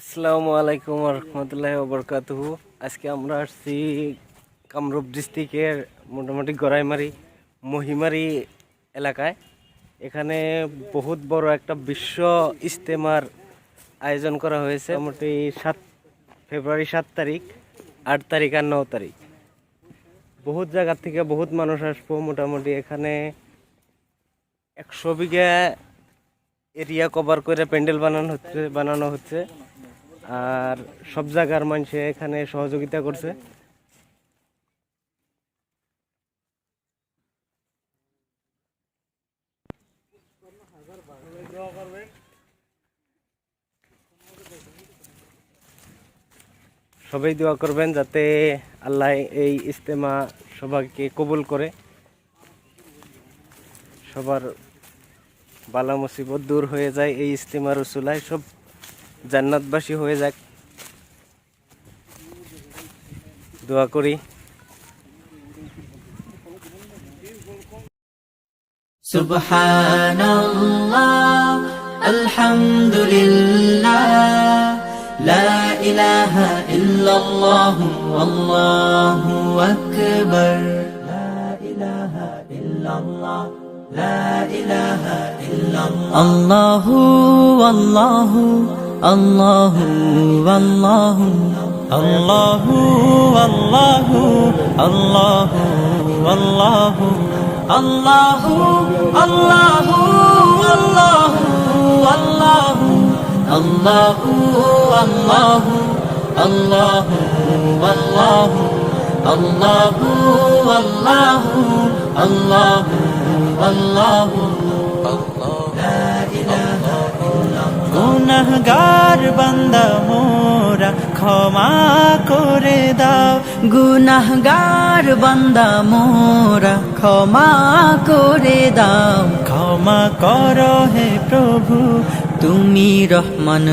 আসসালামু আলাইকুম রহমতুল্লাহি ওয়া বারাকাতুহু। আজকে আমরা আসছি কামরূপ ডিস্ট্রিক্টের মোটামুটি গড়াইমারি মহিমারি এলাকায়। এখানে বহুত বড় একটা বিশ্ব ইজতেমার আয়োজন করা হয়েছে। মোটামুটি ফেব্রুয়ারি 7 তারিখ, 8 তারিখ আর 9 তারিখ। বহুত জায়গা থেকে বহুত মানুষ আসবো। মোটামুটি এখানে 100 বিঘা এরিয়া কভার করে প্যান্ডেল বানানো হচ্ছে আর সব জায়গার মানুষ এখানে সহযোগিতা করছে। সবাই দোয়া করবেন যাতে আল্লাহ এই ইজতেমা সবাইকে কবুল করে, সবার বালা মুসিবত দূর হয়ে যায়, এই ইজতেমার উসুলায় সব জান্নাতবাসী হয়ে যাক, দোয়া করি। সুবহানাল্লাহ, আলহামদুলিল্লাহ, লা ইলাহা ইল্লাল্লাহ, আল্লাহু আকবার, লা ইলাহা ইল্লাল্লাহ, লা ইলাহা ইল্লাল্লাহ, আল্লাহু আল্লাহু আল্লাহু আল্লাহু আল্লাহু আল্লাহু আল্লাহু আল্লাহু আল্লাহু আল্লাহু আল্লাহু আল্লাহু আল্লাহু আল্লাহু আল্লাহু আল্লাহু আল্লাহু আল্লাহু আল্লাহু লা ইলাহা ইল্লাল্লাহ। গুনাহগার বান্দা মোরা ক্ষমা করে দাও, গুনাহগার বান্দা মোরা ক্ষমা করে দাও, ক্ষমা করো হে প্রভু, তুমি রহমান